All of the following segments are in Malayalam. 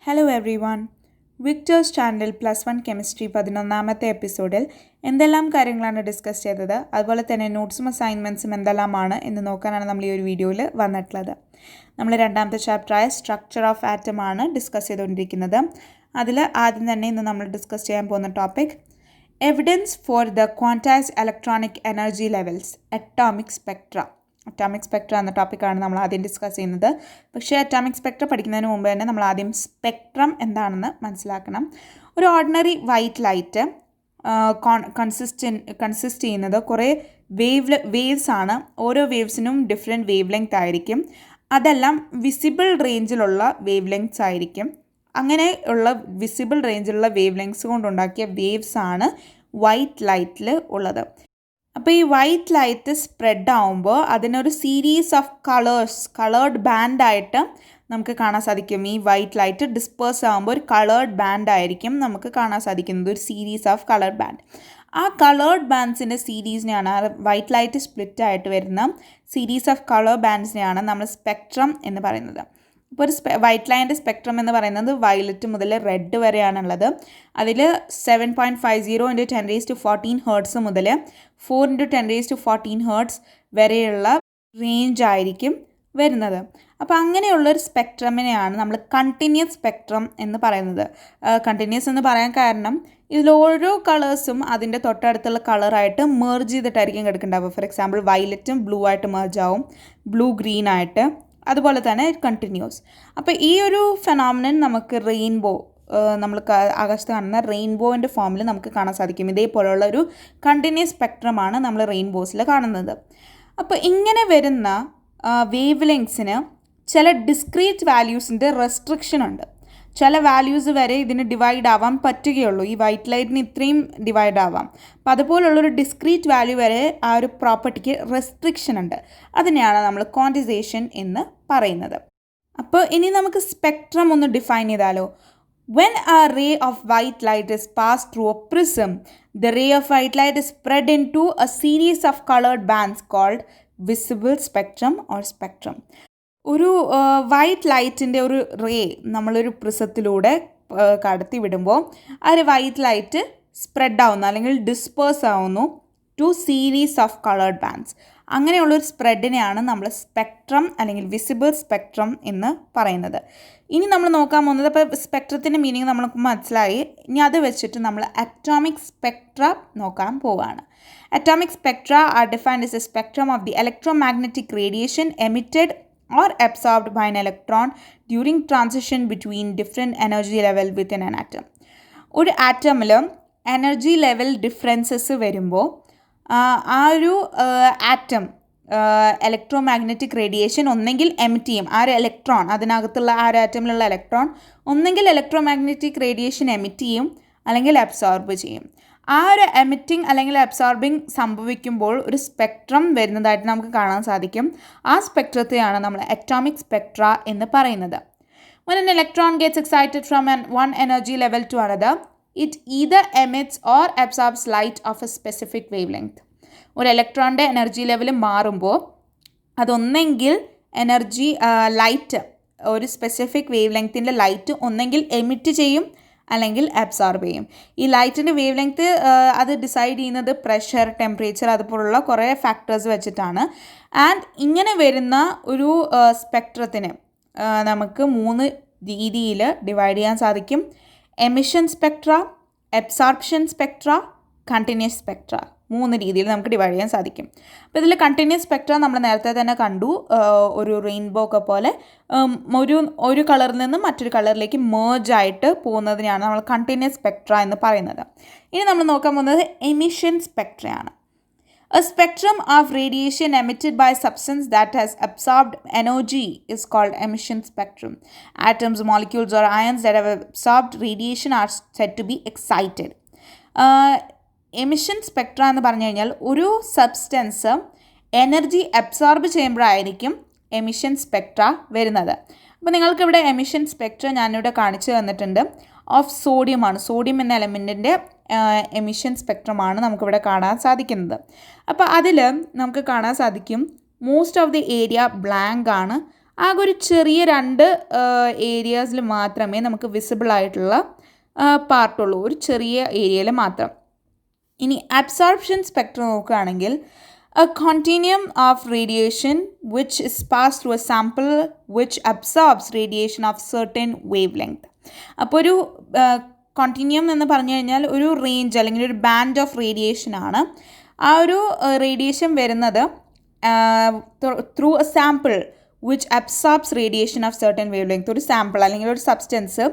Hello everyone. Victers channel +1 chemistry 11ാമത്തെ എപ്പിസോഡിൽ എന്തെല്ലാം കാര്യങ്ങളാണ് ഡിസ്കസ് ചെയ്തത്, അതുപോലെ തന്നെ നോട്ട്സും അസൈൻമെൻറ്റ്സും എന്തെല്ലാമാണ് എന്ന് നോക്കാനാണ് നമ്മൾ ഈ ഒരു വീഡിയോയിൽ വന്നിട്ടുള്ളത്. നമ്മൾ രണ്ടാമത്തെ ചാപ്റ്ററായ സ്ട്രക്ചർ ഓഫ് ആറ്റം ആണ് ഡിസ്കസ് ചെയ്തുകൊണ്ടിരിക്കുന്നത്. അതിൽ ആദ്യം തന്നെ ഇന്ന് നമ്മൾ ഡിസ്കസ് ചെയ്യാൻ പോകുന്ന topic evidence for the quantised electronic energy levels atomic Spectra. Atomic Spectra എന്ന ടോപ്പിക്കാണ് നമ്മൾ ആദ്യം ഡിസ്കസ് ചെയ്യുന്നത്. പക്ഷേ അറ്റോമിക് സ്പെക്ട്ര പഠിക്കുന്നതിന് മുമ്പ് തന്നെ നമ്മൾ ആദ്യം സ്പെക്ട്രം എന്താണെന്ന് മനസ്സിലാക്കണം. ഒരു ഓർഡിനറി വൈറ്റ് ലൈറ്റ് കൺസിസ്റ്റ് ചെയ്യുന്നത് കുറേ വേവ്സ് ആണ്. ഓരോ വേവ്സിനും ഡിഫറെൻറ്റ് വേവ് ലെങ്ത് ആയിരിക്കും. അതെല്ലാം വിസിബിൾ റേഞ്ചിലുള്ള വേവ് ലെങ്ത്സ് ആയിരിക്കും. അങ്ങനെ ഉള്ള വിസിബിൾ റേഞ്ചിലുള്ള വേവ് ലെങ്ത്സ് കൊണ്ടുണ്ടാക്കിയ വേവ്സ് ആണ് വൈറ്റ് ലൈറ്റിൽ ഉള്ളത്. അപ്പോൾ ഈ വൈറ്റ് ലൈറ്റ് സ്പ്രെഡ് ആവുമ്പോൾ അതിനൊരു സീരീസ് ഓഫ് കളേർഡ് ബാൻഡായിട്ട് നമുക്ക് കാണാൻ സാധിക്കും. ഈ വൈറ്റ് ലൈറ്റ് ഡിസ്പേഴ്സ് ആകുമ്പോൾ ഒരു കളേർഡ് ബാൻഡ് ആയിരിക്കും നമുക്ക് കാണാൻ സാധിക്കുന്നത്, ഒരു സീരീസ് ഓഫ് കളേർഡ് ബാൻഡ്. ആ കളേർഡ് ബാൻഡ്സിൻ്റെ സീരീസിനെയാണ്, വൈറ്റ് ലൈറ്റ് സ്പ്ലിറ്റ് ആയിട്ട് വരുന്ന സീരീസ് ഓഫ് കളർ ബാൻഡ്സിനെയാണ് നമ്മൾ സ്പെക്ട്രം എന്ന് പറയുന്നത്. ഇപ്പോൾ ഒരു വൈറ്റ് ലൈനിൻ്റെ സ്പെക്ട്രം എന്ന് പറയുന്നത് വയലറ്റ് മുതൽ റെഡ് വരെയാണുള്ളത്. അതിൽ 7.50 × 10⁻14 ഹേർട്സ് മുതൽ 4 × 10⁻14 ഹേർട്സ് വരെയുള്ള റേഞ്ച് ആയിരിക്കും വരുന്നത്. അപ്പോൾ അങ്ങനെയുള്ളൊരു സ്പെക്ട്രമിനെയാണ് നമ്മൾ കണ്ടിന്യൂസ് സ്പെക്ട്രം എന്ന് പറയുന്നത്. കണ്ടിന്യൂസ് എന്ന് പറയാൻ കാരണം ഇതിൽ ഓരോ കളേഴ്സും അതിൻ്റെ തൊട്ടടുത്തുള്ള കളറായിട്ട് മെർജ് ചെയ്തിട്ടായിരിക്കും കിടക്കുന്നുണ്ടാവുക. ഫോർ എക്സാമ്പിൾ വയലറ്റും ബ്ലൂ ആയിട്ട് മെർജ് ആവും, ബ്ലൂ ഗ്രീൻ ആയിട്ട്, അതുപോലെ തന്നെ കണ്ടിന്യൂസ്. അപ്പോൾ ഈ ഒരു ഫെനോമിനൻ നമുക്ക് റെയിൻബോ, നമ്മൾ ആകാശത്ത് കാണുന്ന റെയിൻബോൻ്റെ ഫോമിൽ നമുക്ക് കാണാൻ സാധിക്കും. ഇതേപോലുള്ള ഒരു കണ്ടിന്യൂസ് സ്പെക്ട്രമാണ് നമ്മൾ റെയിൻബോസിൽ കാണുന്നത്. അപ്പോൾ ഇങ്ങനെ വരുന്ന വേവ് ലെങ്സിന് ചില ഡിസ്ക്രീറ്റ് വാല്യൂസിൻ്റെ റെസ്ട്രിക്ഷൻ ഉണ്ട്. ചില വാല്യൂസ് വരെ ഇതിന് ഡിവൈഡ് ആവാൻ പറ്റുകയുള്ളൂ. ഈ വൈറ്റ് ലൈറ്റിന് ഇത്രയും ഡിവൈഡ് ആവാം. അപ്പോൾ അതുപോലുള്ളൊരു ഡിസ്ക്രീറ്റ് വാല്യൂ വരെ ആ ഒരു പ്രോപ്പർട്ടിക്ക് റെസ്ട്രിക്ഷൻ ഉണ്ട്. അതിനെയാണ് നമ്മൾ ക്വാണ്ടിസേഷൻ എന്ന് പറയുന്നത്. അപ്പോൾ ഇനി നമുക്ക് സ്പെക്ട്രം ഒന്ന് ഡിഫൈൻ ചെയ്താലോ. When a ray of white light is passed through a prism, the ray of white light is spread into a series of colored bands called visible spectrum or spectrum. ഒരു വൈറ്റ് ലൈറ്റിൻ്റെ ഒരു റേ നമ്മളൊരു പ്രിസത്തിലൂടെ കടത്തി വിടുമ്പോൾ ആ ഒരു വൈറ്റ് ലൈറ്റ് സ്പ്രെഡ് ആവുന്നു അല്ലെങ്കിൽ ഡിസ്പേഴ്സ് ആവുന്നു to series of coloured bands. അങ്ങനെയുള്ളൊരു സ്പ്രെഡിനെയാണ് നമ്മൾ സ്പെക്ട്രം അല്ലെങ്കിൽ വിസിബിൾ സ്പെക്ട്രം എന്ന് പറയുന്നത്. ഇനി നമ്മൾ നോക്കാൻ പോകുന്നത്, അപ്പോൾ സ്പെക്ട്രത്തിൻ്റെ മീനിങ് നമുക്ക് മനസ്സിലായി. ഇനി അത് വെച്ചിട്ട് നമ്മൾ അറ്റോമിക് സ്പെക്ട്ര നോക്കാൻ പോവുകയാണ്. Atomic spectra are defined as a spectrum of the electromagnetic radiation emitted or absorbed by an electron during transition between different energy level within an atom. ഒരു ആറ്റമിൽ എനർജി ലെവൽ ഡിഫറൻസസ് വരുമ്പോൾ ആ ഒരു ആറ്റം ഇലക്ട്രോ മാഗ്നറ്റിക് റേഡിയേഷൻ ഒന്നെങ്കിൽ എമിറ്റ് ചെയ്യും. ആ ഒരു ഇലക്ട്രോൺ, അതിനകത്തുള്ള ആ ഒരു ആറ്റമിലുള്ള ഇലക്ട്രോൺ ഒന്നെങ്കിൽ ഇലക്ട്രോ മാഗ്നറ്റിക് റേഡിയേഷൻ എമിറ്റ് ചെയ്യും അല്ലെങ്കിൽ അബ്സോർബ് ചെയ്യും. ആ ഒരു എമിറ്റിംഗ് അല്ലെങ്കിൽ അബ്സോർബിങ് സംഭവിക്കുമ്പോൾ ഒരു സ്പെക്ട്രം വരുന്നതായിട്ട് നമുക്ക് കാണാൻ സാധിക്കും. ആ സ്പെക്ട്രത്തെയാണ് നമ്മൾ അറ്റോമിക് സ്പെക്ട്ര എന്ന് പറയുന്നത്. When an electron gets excited from one energy level to another, it either emits or absorbs light of a specific wavelength. ഒരു ഇലക്ട്രോണിൻ്റെ എനർജി ലെവൽ മാറുമ്പോൾ അതൊന്നെങ്കിൽ ലൈറ്റ്, ഒരു സ്പെസിഫിക് വേവ് ലെങ്ത്തിൻ്റെ ലൈറ്റ് ഒന്നെങ്കിൽ എമിറ്റ് ചെയ്യും അല്ലെങ്കിൽ അബ്സോർബ് ചെയ്യും. ഈ ലൈറ്റിൻ്റെ വേവ് ലെങ്ത്ത് അത് ഡിസൈഡ് ചെയ്യുന്നത് പ്രഷർ, ടെമ്പറേച്ചർ, അതുപോലുള്ള കുറേ ഫാക്ടേഴ്സ് വെച്ചിട്ടാണ്. ആൻഡ് ഇങ്ങനെ വരുന്ന ഒരു സ്പെക്ട്രത്തിന് നമുക്ക് 3 രീതിയിൽ ഡിവൈഡ് ചെയ്യാൻ സാധിക്കും. Emission Spectra, absorption Spectra, continuous Spectra. 3 രീതിയിൽ നമുക്ക് ഡിവൈഡ് ചെയ്യാൻ സാധിക്കും. അപ്പോൾ ഇതിൽ കണ്ടിന്യൂസ് സ്പെക്ട്ര നമ്മൾ നേരത്തെ തന്നെ കണ്ടു. ഒരു റെയിൻബോ ഒക്കെ പോലെ ഒരു കളറിൽ നിന്ന് മറ്റൊരു കളറിലേക്ക് മേർജ് ആയിട്ട് പോകുന്നതിനെയാണ് നമ്മൾ കണ്ടിന്യൂസ് സ്പെക്ട്ര എന്ന് പറയുന്നത്. ഇനി നമ്മൾ നോക്കാൻ പോകുന്നത് emission സ്പെക്ട്രയാണ്. A spectrum of radiation emitted by a substance that has absorbed energy is called emission spectrum. Atoms, molecules or ions that have absorbed radiation are said to be excited. Emission spectra എന്ന് പറഞ്ഞു കഴിഞ്ഞാൽ ഒരു സബ്സ്റ്റൻസ് എനർജി അബ്സോർബ് ചെയ്യുമ്പോഴായിരിക്കും എമിഷൻ സ്പെക്ട്ര വരുന്നത്. അപ്പോൾ നിങ്ങൾക്കിവിടെ എമിഷൻ സ്പെക്ട്ര ഞാനിവിടെ കാണിച്ചു തന്നിട്ടുണ്ട്. ഓഫ് സോഡിയമാണ്. സോഡിയം എന്ന എലമെൻറ്റിൻ്റെ എമിഷൻ സ്പെക്ട്രമാണ് നമുക്കിവിടെ കാണാൻ സാധിക്കുന്നത്. അപ്പോൾ അതിൽ നമുക്ക് കാണാൻ സാധിക്കും most of the area blank ആണ്. ആകെ ഒരു ചെറിയ 2 ഏരിയാസിൽ മാത്രമേ നമുക്ക് വിസിബിൾ ആയിട്ടുള്ള പാർട്ടുള്ളൂ, ഒരു ചെറിയ ഏരിയയിൽ മാത്രം. ഇനി അബ്സോർപ്ഷൻ സ്പെക്ട്രം നോക്കുകയാണെങ്കിൽ a continuum of radiation which is passed through a sample which absorbs radiation of certain wavelength. അപ്പോൾ ഒരു continuum എന്ന് പറഞ്ഞു കഴിഞ്ഞാൽ ഒരു റേഞ്ച് അല്ലെങ്കിൽ ഒരു ബാൻഡ് ഓഫ് റേഡിയേഷൻ ആണ്. ആ ഒരു റേഡിയേഷൻ വരുന്നത് through a sample which absorbs radiation of certain wavelength. ഒരു സാമ്പിൾ അല്ലെങ്കിൽ ഒരു സബ്സ്റ്റൻസ്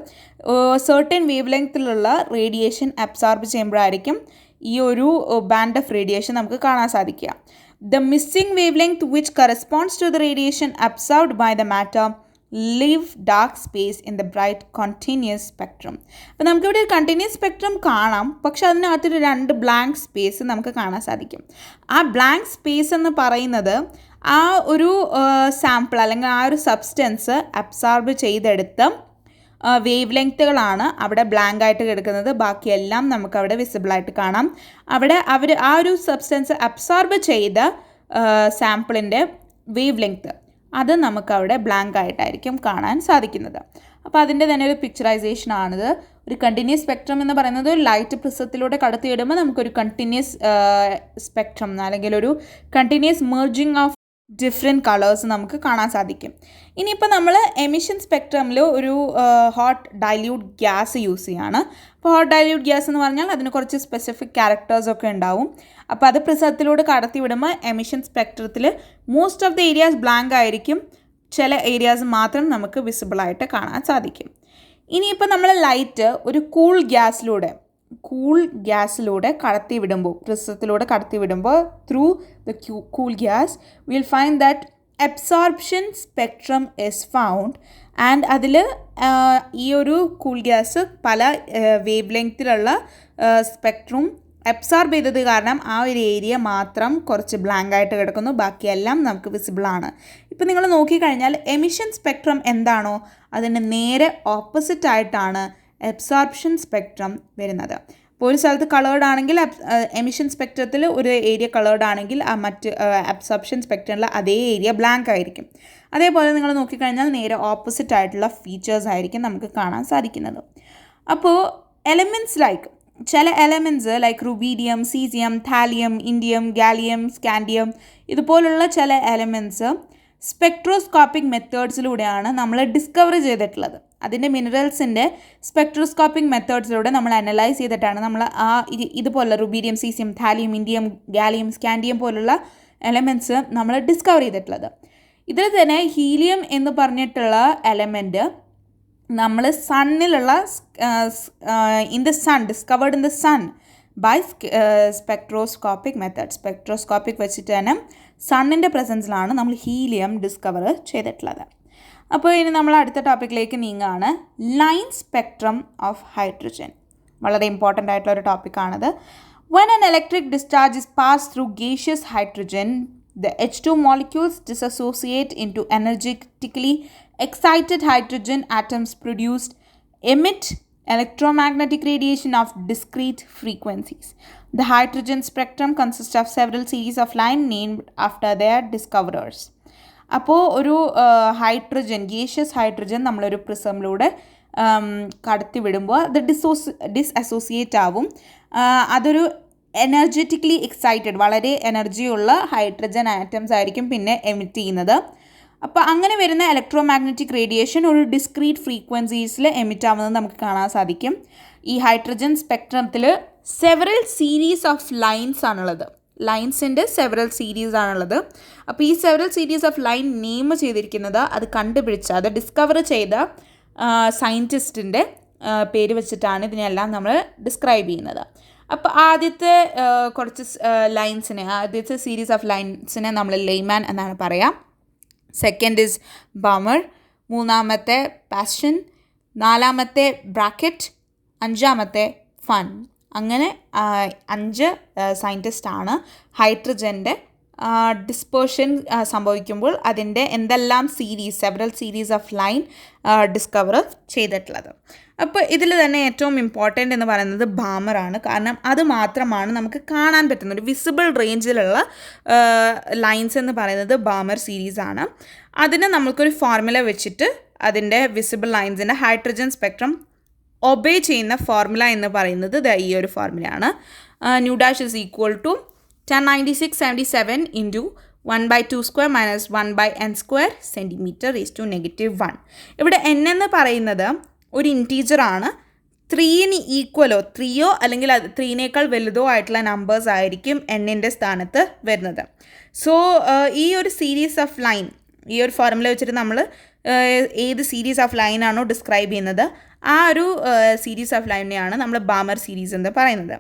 സർട്ടൻ വേവ് ലെങ്ത്തിലുള്ള റേഡിയേഷൻ അബ്സോർബ് ചെയ്യുമ്പോഴായിരിക്കും ഈ ഒരു ബാൻഡ് ഓഫ് റേഡിയേഷൻ നമുക്ക് കാണാൻ സാധിക്കുക. The missing wavelength which corresponds to the radiation absorbed by the matter leave dark space in the bright continuous spectrum. അപ്പോൾ നമുക്കിവിടെ ഒരു കണ്ടിന്യൂസ് സ്പെക്ട്രം കാണാം, പക്ഷെ അതിനകത്തൊരു 2 ബ്ലാങ്ക് സ്പേസ് നമുക്ക് കാണാൻ സാധിക്കും. ആ ബ്ലാങ്ക് സ്പേസ് എന്ന് പറയുന്നത് ആ ഒരു സാമ്പിൾ അല്ലെങ്കിൽ ആ ഒരു സബ്സ്റ്റൻസ് അബ്സോർബ് ചെയ്തെടുത്ത് വേവ് ലെങ്ത്തുകളാണ് അവിടെ ബ്ലാങ്ക് ആയിട്ട് കിടക്കുന്നത്. ബാക്കിയെല്ലാം നമുക്കവിടെ വിസിബിളായിട്ട് കാണാം. അവിടെ ആ ഒരു സബ്സ്റ്റൻസ് അബ്സോർബ് ചെയ്ത സാമ്പിളിൻ്റെ വേവ് ലെങ്ത്ത് അത് നമുക്കവിടെ ബ്ലാങ്ക് ആയിട്ടായിരിക്കും കാണാൻ സാധിക്കുന്നത്. അപ്പോൾ അതിൻ്റെ തന്നെ ഒരു പിക്ചറൈസേഷൻ ആണിത്. ഒരു കണ്ടിന്യൂസ് സ്പെക്ട്രം എന്ന് പറയുന്നത് ലൈറ്റ് പ്രിസത്തിലൂടെ കടത്തിയിടുമ്പോൾ നമുക്കൊരു കണ്ടിന്യൂസ് സ്പെക്ട്രം അല്ലെങ്കിൽ ഒരു continuous merging of different colours നമുക്ക് കാണാൻ സാധിക്കും. ഇനിയിപ്പോൾ നമ്മൾ എമിഷൻ സ്പെക്ട്രമിൽ ഒരു ഹോട്ട് ഡൈല്യൂട്ട് ഗ്യാസ് യൂസ് ചെയ്യുകയാണ്. അപ്പോൾ ഹോട്ട് ഡൈല്യൂട്ട് ഗ്യാസ് എന്ന് പറഞ്ഞാൽ അതിന് കുറച്ച് സ്പെസിഫിക് ക്യാരക്ടേഴ്സൊക്കെ ഉണ്ടാവും. അപ്പോൾ അത് പ്രിസത്തിലൂടെ കടത്തി വിടുമ്പോൾ എമിഷൻ സ്പെക്ട്രത്തിൽ most of the areas blank ആയിരിക്കും, ചില ഏരിയാസ് മാത്രം നമുക്ക് വിസിബിളായിട്ട് കാണാൻ സാധിക്കും. ഇനിയിപ്പോൾ നമ്മൾ ലൈറ്റ് ഒരു കൂൾ ഗ്യാസിലൂടെ കടത്തി വിടുമ്പോൾ, പ്രിസത്തിലൂടെ കടത്തി വിടുമ്പോൾ through the cool gas will find that absorption spectrum is found. And അതിൽ ഈ ഒരു കൂൾ ഗ്യാസ് പല വേവ് ലെങ്ത്തിലുള്ള സ്പെക്ട്രം അബ്സോർബ് ചെയ്തത് കാരണം ആ ഒരു ഏരിയ മാത്രം കുറച്ച് ബ്ലാങ്ക് ആയിട്ട് കിടക്കുന്നു, ബാക്കിയെല്ലാം നമുക്ക് വിസിബിളാണ്. ഇപ്പോൾ നിങ്ങൾ നോക്കിക്കഴിഞ്ഞാൽ എമിഷൻ സ്പെക്ട്രം എന്താണോ അതിന് നേരെ ഓപ്പോസിറ്റ് ആയിട്ടാണ് അബ്സോർപ്ഷൻ സ്പെക്ട്രം വരുന്നത്. ഇപ്പോൾ ഒരു സ്ഥലത്ത് കളേർഡ് ആണെങ്കിൽ എമിഷൻ സ്പെക്ട്രത്തിൽ ഒരു ഏരിയ കളേർഡ് ആണെങ്കിൽ ആ മറ്റ് അബ്സോർപ്ഷൻ സ്പെക്ട്രമിൽ അതേ ഏരിയ ബ്ലാങ്ക് ആയിരിക്കും. അതേപോലെ നിങ്ങൾ നോക്കിക്കഴിഞ്ഞാൽ നേരെ ഓപ്പോസിറ്റ് ആയിട്ടുള്ള ഫീച്ചേഴ്സ് ആയിരിക്കും നമുക്ക് കാണാൻ സാധിക്കുന്നത്. അപ്പോൾ ചില elements like rubidium, caesium, thallium, indium, gallium, scandium ഇതുപോലുള്ള ചില എലമെൻറ്റ്സ് സ്പെക്ട്രോസ്കോപ്പിക് മെത്തേഡ്സിലൂടെയാണ് നമ്മൾ ഡിസ്കവർ ചെയ്തിട്ടുള്ളത്. അതിൻ്റെ മിനറൽസിൻ്റെ സ്പെക്ട്രോസ്കോപ്പിക് മെത്തേഡ്സിലൂടെ നമ്മൾ അനലൈസ് ചെയ്തിട്ടാണ് നമ്മൾ ഇതുപോലുള്ള rubidium, caesium, thallium, indium, gallium, scandium പോലുള്ള എലമെൻറ്റ്സ് നമ്മൾ ഡിസ്കവർ ചെയ്തിട്ടുള്ളത്. ഇതിൽ തന്നെ ഹീലിയം എന്ന് പറഞ്ഞിട്ടുള്ള എലമെൻറ്റ് നമ്മൾ സണ്ണിലുള്ള discovered in the sun by spectroscopic method. Spectroscopic വെച്ചിട്ട് തന്നെ സണ്ണിൻ്റെ പ്രസൻസിലാണ് നമ്മൾ ഹീലിയം ഡിസ്കവർ ചെയ്തിട്ടുള്ളത്. അപ്പോൾ ഇനി നമ്മൾ അടുത്ത ടോപ്പിക്കിലേക്ക് നീങ്ങുകയാണ്. Line spectrum of hydrogen. വളരെ ഇമ്പോർട്ടൻ്റ് ആയിട്ടുള്ള ഒരു ടോപ്പിക്കാണിത്. When an electric discharge is passed through gaseous hydrogen, the H2 molecules dissociate into energetically excited hydrogen atoms emit electromagnetic radiation of discrete frequencies. The hydrogen spectrum consists of several series of lines named after their discoverers. അപ്പോൾ ഒരു ഗേഷ്യസ് ഹൈഡ്രജൻ നമ്മളൊരു പ്രിസമിലൂടെ കടത്തി വിടുമ്പോൾ അത് ഡിസ്അസോസിയേറ്റ് ആവും. അതൊരു എനർജറ്റിക്കലി എക്സൈറ്റഡ്, വളരെ എനർജിയുള്ള ഹൈഡ്രജൻ ആറ്റംസ് ആയിരിക്കും പിന്നെ എമിറ്റ് ചെയ്യുന്നത്. അപ്പോൾ അങ്ങനെ വരുന്ന ഇലക്ട്രോ മാഗ്നറ്റിക് റേഡിയേഷൻ ഒരു ഡിസ്ക്രീറ്റ് ഫ്രീക്വൻസീസിൽ എമിറ്റ് ആവുന്നത് നമുക്ക് കാണാൻ സാധിക്കും. ഈ ഹൈഡ്രജൻ സ്പെക്ട്രത്തിൽ സെവറൽ സീരീസ് ഓഫ് ലൈൻസിൻ്റെ സെവറൽ സീരീസ് ആണുള്ളത്. അപ്പോൾ ഈ several series of line name ചെയ്തിരിക്കുന്നത് അത് അത് ഡിസ്കവർ ചെയ്ത സയൻറ്റിസ്റ്റിൻ്റെ പേര് വെച്ചിട്ടാണ് ഇതിനെല്ലാം നമ്മൾ ഡിസ്ക്രൈബ് ചെയ്യുന്നത്. അപ്പോൾ ആദ്യത്തെ ആദ്യത്തെ സീരീസ് ഓഫ് ലൈൻസിനെ നമ്മൾ ലെയ്മാൻ എന്നാണ് പറയാം. സെക്കൻഡ് ഇസ് ബാമർ, മൂന്നാമത്തെ പാഷൻ, നാലാമത്തെ ബ്രാക്കറ്റ്, അഞ്ചാമത്തെ ഫൺ. അങ്ങനെ 5 സയൻറ്റിസ്റ്റാണ് ഹൈഡ്രജൻ്റെ ഡിസ്പേർഷൻ സംഭവിക്കുമ്പോൾ അതിൻ്റെ എന്തെല്ലാം several series of line discover ചെയ്തിട്ടുള്ളത്. അപ്പോൾ ഇതിൽ തന്നെ ഏറ്റവും ഇമ്പോർട്ടൻ്റ് എന്ന് പറയുന്നത് ബാമറാണ്. കാരണം അത് മാത്രമാണ് നമുക്ക് കാണാൻ പറ്റുന്ന ഒരു വിസിബിൾ റേഞ്ചിലുള്ള ലൈൻസ് എന്ന് പറയുന്നത് ബാമർ സീരീസാണ്. അതിന് നമുക്കൊരു ഫോർമുല വെച്ചിട്ട് അതിൻ്റെ വിസിബിൾ ലൈൻസിൻ്റെ ഹൈഡ്രജൻ സ്പെക്ട്രം ഒബേ ചെയ്യുന്ന ഫോർമുല എന്ന് പറയുന്നത് ഈ ഒരു ഫോർമുലയാണ്. Nu dash is equal to 1096/77 into 1/2 square minus 1/n square centimetre raise to -1. ഇവിടെ n എന്ന് പറയുന്നത് ഒരു ഇൻറ്റീജറാണ്. 3ന് ഈക്വലോ 3യോ അല്ലെങ്കിൽ 3നേക്കാൾ വലുതോ ആയിട്ടുള്ള നമ്പേഴ്സ് ആയിരിക്കും എന്നിൻ്റെ സ്ഥാനത്ത് വരുന്നത്. സോ ഈ ഒരു സീരീസ് ഓഫ് ലൈൻ, ഈ ഒരു ഫോർമുല വെച്ചിട്ട് നമ്മൾ ഏത് സീരീസ് ഓഫ് ലൈനാണോ ഡിസ്ക്രൈബ് ചെയ്യുന്നത് ആ ഒരു സീരീസ് ഓഫ് ലൈനെയാണ് നമ്മൾ ബാമർ സീരീസ് എന്ന് പറയുന്നത്.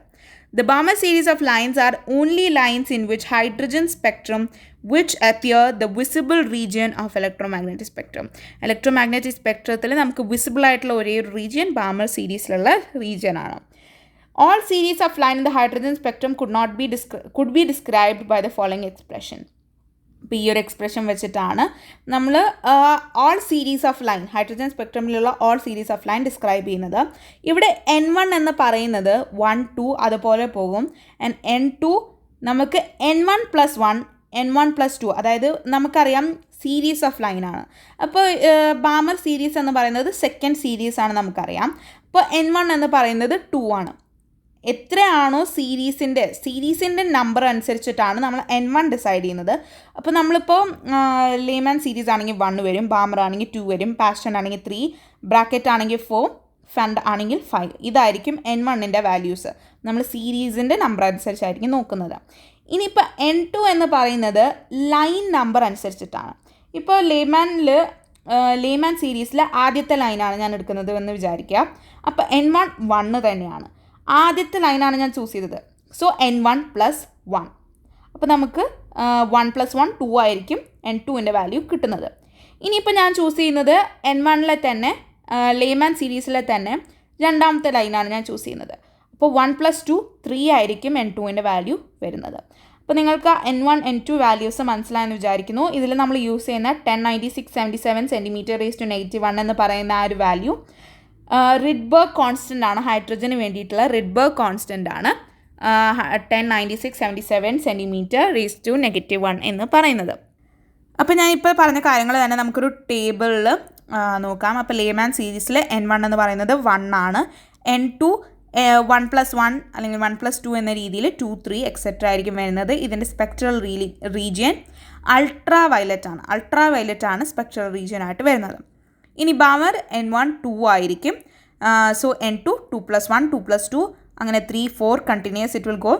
The Balmer series of lines are only lines in which hydrogen spectrum which appear the visible region of electromagnetic spectrum. Electromagnetic spectrത്തിൽ നമുക്ക് വിസിബിൾ ആയിട്ടുള്ള ഒരേ ഒരു റീജിയൻ ബാമർ സീരീസിലുള്ള റീജിയൻ ആണ്. All series of line in the hydrogen spectrum could be described by the following expression. ഇപ്പോൾ ഈ ഒരു എക്സ്പ്രഷൻ വെച്ചിട്ടാണ് നമ്മൾ all series of line, hydrogen സ്പെക്ട്രമിലുള്ള all series of line describe ചെയ്യുന്നത്. ഇവിടെ N1 എന്ന് പറയുന്നത് 1, 2 അതുപോലെ പോകും. ആൻഡ് N2 നമുക്ക് N1 + 1, N1 + 2, അതായത് നമുക്കറിയാം സീരീസ് ഓഫ് ലൈനാണ്. അപ്പോൾ ബാമർ സീരീസ് എന്ന് പറയുന്നത് സെക്കൻഡ് സീരീസ് ആണ് നമുക്കറിയാം. അപ്പോൾ N1 എന്ന് പറയുന്നത് 2 ആണ്. എത്രയാണോ സീരീസിൻ്റെ നമ്പർ അനുസരിച്ചിട്ടാണ് നമ്മൾ N1 ഡിസൈഡ് ചെയ്യുന്നത്. അപ്പോൾ നമ്മളിപ്പോൾ ലേമാൻ സീരീസ് ആണെങ്കിൽ 1 വരും, ബാമർ ആണെങ്കിൽ 2 വരും, പാഷൻ ആണെങ്കിൽ 3, ബ്രാക്കറ്റ് ആണെങ്കിൽ 4, ഫണ്ട് ആണെങ്കിൽ 5. ഇതായിരിക്കും N1ൻ്റെ വാല്യൂസ്. നമ്മൾ സീരീസിൻ്റെ നമ്പർ അനുസരിച്ചായിരിക്കും നോക്കുന്നത്. ഇനിയിപ്പോൾ N2 എന്ന് പറയുന്നത് ലൈൻ നമ്പർ അനുസരിച്ചിട്ടാണ്. ഇപ്പോൾ ലേമാൻ സീരീസിലെ ആദ്യത്തെ ലൈനാണ് ഞാൻ എടുക്കുന്നത് എന്ന് വിചാരിക്കുക. അപ്പോൾ N1 1 തന്നെയാണ്. ആദ്യത്തെ ലൈനാണ് ഞാൻ ചൂസ് ചെയ്തത്. So N1 + 1. അപ്പോൾ നമുക്ക് 1 + 1 2 ആയിരിക്കും N2ൻ്റെ വാല്യൂ കിട്ടുന്നത്. ഇനിയിപ്പോൾ ഞാൻ ചൂസ് ചെയ്യുന്നത് N1ലെ തന്നെ ലേമാൻ സീരീസിലെ തന്നെ രണ്ടാമത്തെ ലൈനാണ് ഞാൻ ചൂസ് ചെയ്യുന്നത്. അപ്പോൾ 1 + 2 3 ആയിരിക്കും N2ൻ്റെ വാല്യൂ വരുന്നത്. അപ്പോൾ നിങ്ങൾക്ക് N1 N2 വാല്യൂസ് മനസ്സിലായെന്ന് വിചാരിക്കുന്നു. ഇതിൽ നമ്മൾ യൂസ് ചെയ്യുന്ന 1096/77 സെൻറ്റിമീറ്റർ റേസ് ടു -1 എന്ന് പറയുന്ന ആ ഒരു വാല്യൂ റിഡ്ബർഗ് കോൺസ്റ്റൻ്റ് ആണ്. ഹൈഡ്രജന് വേണ്ടിയിട്ടുള്ള റിഡ്ബർഗ് കോൺസ്റ്റൻ്റ് ആണ് 1096/77 സെൻറ്റിമീറ്റർ റേസ് ടു -1 എന്ന് പറയുന്നത്. അപ്പോൾ ഞാൻ ഇപ്പോൾ പറഞ്ഞ കാര്യങ്ങൾ തന്നെ നമുക്കൊരു ടേബിളിൽ നോക്കാം. അപ്പോൾ ലേമാൻ സീരീസിൽ N1 എന്ന് പറയുന്നത് 1 ആണ്. N2 1 + 1 അല്ലെങ്കിൽ 1 + 2 എന്ന രീതിയിൽ 2, 3 എക്സെട്ര ആയിരിക്കും വരുന്നത്. ഇതിൻ്റെ സ്പെക്ട്രൽ റീജിയൻ അൾട്രാ വയലറ്റ് ആണ് സ്പെക്ട്രൽ റീജിയൻ ആയിട്ട് വരുന്നത്. ഇനി ബാമർ N1 2 ആയിരിക്കും. സോ N2 2 + 1 2 + 2 അങ്ങനെ 3, 4 continues it will go.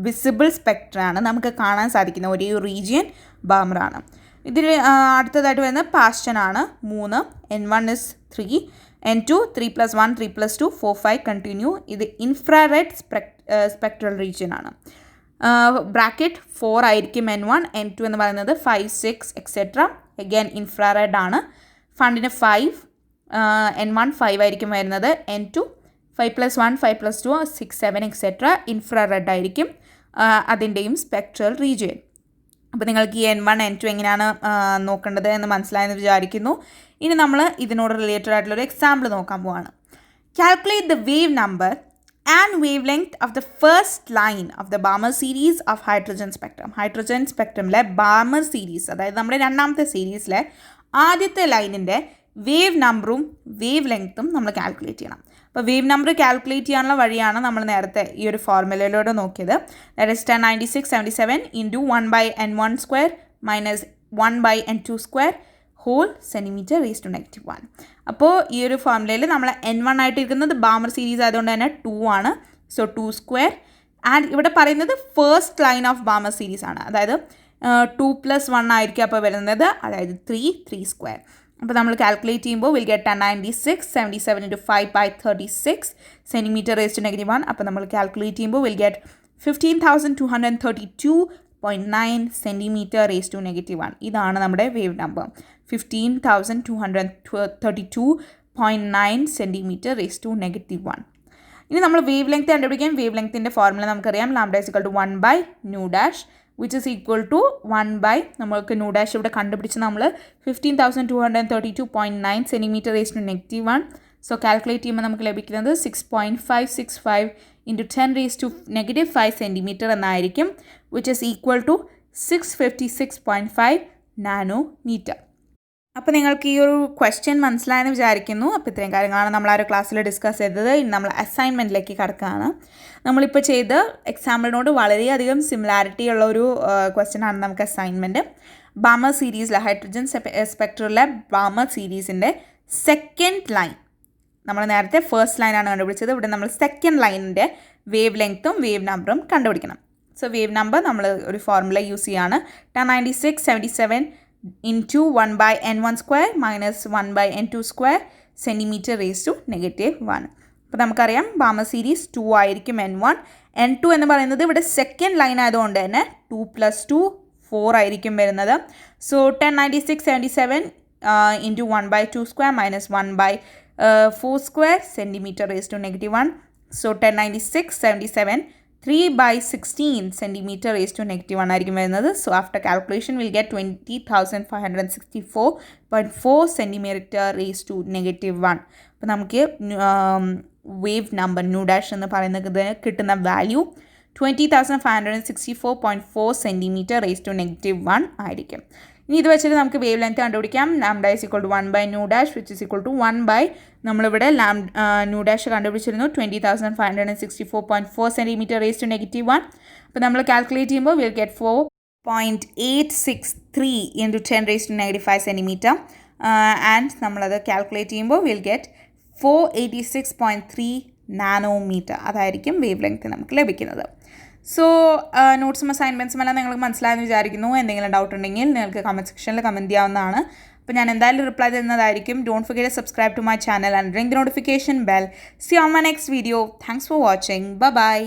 Visible സ്പെക്ട്രാണ്, നമുക്ക് കാണാൻ സാധിക്കുന്ന ഒരേ ഒരു റീജിയൻ ബാമറാണ്. ഇതിൽ അടുത്തതായിട്ട് വരുന്നത് പാസ്റ്റൻ ആണ് 3. N1 is 3, N2 3 + 1 3 + 2 4, 5 continue. ഇത് ഇൻഫ്രാറെഡ് സ്പെക്ട്രൽ റീജിയൻ ആണ്. ബ്രാക്കറ്റ് 4 ആയിരിക്കും N1. N2 എന്ന് പറയുന്നത് 5, 6 എക്സെട്ര അഗൈൻ ഇൻഫ്രാറെഡ് ആണ്. ഫണ്ടിന് 5, N1 5 ആയിരിക്കും വരുന്നത്. N2 5 + 1 5 + 2 6, 7 എക്സെട്ര ഇൻഫ്രാറെഡ് ആയിരിക്കും അതിൻ്റെയും സ്പെക്ട്രൽ റീജിയൻ. അപ്പോൾ നിങ്ങൾക്ക് ഈ N1 N2 എങ്ങനെയാണ് നോക്കേണ്ടത് എന്ന് മനസ്സിലായെന്ന് വിചാരിക്കുന്നു. ഇനി നമ്മൾ ഇതിനോട് റിലേറ്റഡ് ആയിട്ടുള്ളൊരു എക്സാമ്പിൾ നോക്കാൻ പോവാണ്. Calculate the wave number and wavelength of the first line of the Balmer series of hydrogen spectrum. Hydrogen സ്പെക്ട്രമിലെ ബാമർ സീരീസ്, അതായത് നമ്മുടെ രണ്ടാമത്തെ സീരീസിലെ ആദ്യത്തെ ലൈനിൻ്റെ വേവ് നമ്പറും വേവ് ലെങ്ത്തും നമ്മൾ കാൽക്കുലേറ്റ് ചെയ്യണം. അപ്പോൾ വേവ് നമ്പർ കാൽക്കുലേറ്റ് ചെയ്യാനുള്ള വഴിയാണ് നമ്മൾ നേരത്തെ ഈ ഒരു ഫോർമുലയിലൂടെ നോക്കിയത്. That is 1096/77 into 1/n1 square minus 1/n2 square whole centimetre raise to -1. അപ്പോൾ ഈ ഒരു ഫോർമുലയിൽ നമ്മൾ N1 ആയിട്ടിരിക്കുന്നത് ബാമർ സീരീസ് ആയതുകൊണ്ട് തന്നെ 2 ആണ്. So 2 square. ആൻഡ് ഇവിടെ പറയുന്നത് first line of Balmer series ആണ്, അതായത് 2 + 1 ആയിരിക്കും അപ്പോൾ വരുന്നത്, അതായത് 3 സ്ക്വയർ. അപ്പോൾ നമ്മൾ കാൽക്കുലേറ്റ് ചെയ്യുമ്പോൾ will get 1096/77 into 5/36 centimetre raise to -1. അപ്പോൾ നമ്മൾ കാൽക്കുലേറ്റ് ചെയ്യുമ്പോൾ will get 15,232.9 centimetre raise to -1. ഇതാണ് നമ്മുടെ wave number, 15,232.9 centimetre raise to -1. ഇനി നമ്മൾ വേവ് ലെങ്ത് കണ്ടുപിടിക്കാൻ വേവ് ലെങ്ത്തിൻ്റെ ഫോർമുല നമുക്കറിയാം. Lambda = 1/nu' which is equal to 1 നമ്മൾക്ക് nu' ഇവിടെ കണ്ടുപിടിച്ച് നമ്മൾ 15,232.9 centimetre raise to -1. So calculate ചെയ്യുമ്പോൾ നമുക്ക് ലഭിക്കുന്നത് 6.565 ഇൻറ്റു 10 റേസ് ടു -5 സെൻറ്റിമീറ്റർ എന്നായിരിക്കും, which is equal to 656.5 nanometre. അപ്പോൾ നിങ്ങൾക്ക് ഈ ഒരു ക്വസ്റ്റ്യൻ മനസ്സിലായെന്ന് വിചാരിക്കുന്നു. അപ്പോൾ ഇത്രയും കാര്യങ്ങളാണ് നമ്മൾ ആ ഒരു ക്ലാസ്സിൽ ഡിസ്കസ് ചെയ്തത്. ഇനി നമ്മൾ അസൈൻമെൻറ്റിലേക്ക് കടക്കുകയാണ്. നമ്മളിപ്പോൾ ചെയ്ത എക്സാമ്പിളിനോട് വളരെയധികം സിമിലാരിറ്റി ഉള്ള ഒരു ക്വസ്റ്റ്യൻ ആണ് നമുക്ക് അസൈൻമെൻറ്റ്. ബാമർ സീരീസിലെ ഹൈഡ്രജൻ സ്പെക്ട്രലിലെ ബാമർ സീരീസിൻ്റെ സെക്കൻഡ് ലൈൻ, നമ്മൾ നേരത്തെ ഫസ്റ്റ് ലൈനാണ് കണ്ടുപിടിച്ചത്, ഇവിടെ നമ്മൾ സെക്കൻഡ് ലൈനിൻ്റെ വേവ് ലെങ്ത്തും വേവ് നമ്പറും കണ്ടുപിടിക്കണം. സോ വേവ് നമ്പർ നമ്മൾ ഒരു ഫോർമുല യൂസ് ചെയ്യാണ്. 1096.77 into 1 by n1 square minus 1 by n2 square centimeter raised to -1. അപ്പോൾ നമുക്കറിയാം ബാമർ സീരീസ് 2 ആയിരിക്കും n1. n2 എന്ന് പറയുന്നത് ഇവിടെ സെക്കൻഡ് ലൈൻ ആയതുകൊണ്ട് തന്നെ 2 + 2 4 ആയിരിക്കും വരുന്നത്. So 1096.77 into 1 by 2 square minus 1 by 4 square centimeter raised to -1. So 1096.77 3 by 16 centimeter raised to -1 ആയിരിക്കും വരുന്നത്. So after calculation will get 20,564.4 centimeter raised to -1. അപ്പോൾ നമുക്ക് വേവ് നമ്പർ ന്യൂ ഡാഷ് എന്ന് പറയുന്നത് കിട്ടുന്ന വാല്യൂ 20,564.4 centimeter raised to -1 ആയിരിക്കും. ഇനി ഇത് വെച്ചിട്ട് നമുക്ക് വേവ് ലെങ്ത് കണ്ടുപിടിക്കാം. Lambda is equal to 1 by nu dash which is equal to 1 by നമ്മളിവിടെ ന്യൂ ഡാഷ് കണ്ടുപിടിച്ചിരുന്നു 20,564.4 centimeter raised to -1. അപ്പോൾ നമ്മൾ കാൽക്കുലേറ്റ് ചെയ്യുമ്പോൾ will get 4.863 into 10 raised to -5 centimeter. And നമ്മളത് കാൽക്കുലേറ്റ് ചെയ്യുമ്പോൾ വിൽ ഗെറ്റ് 486.3 നാനോമീറ്റർ. അതായിരിക്കും വേവ് ലെങ്ത് നമുക്ക് ലഭിക്കുന്നത്. സോ നോട്ട്സും അസൈൻമെൻറ്റ്സും എല്ലാം നിങ്ങൾക്ക് മനസ്സിലായെന്ന് വിചാരിക്കുന്നു. എന്തെങ്കിലും ഡൗട്ട് ഉണ്ടെങ്കിൽ നിങ്ങൾക്ക് കമൻറ്റ് സെക്ഷനിൽ കമൻറ്റ് ചെയ്യാവുന്നതാണ്. അപ്പോൾ ഞാൻ എന്തായാലും റിപ്ലൈ തരുന്നതായിരിക്കും. Don't forget to subscribe to my channel and ring the notification bell. See you on my next video. Thanks for watching. By.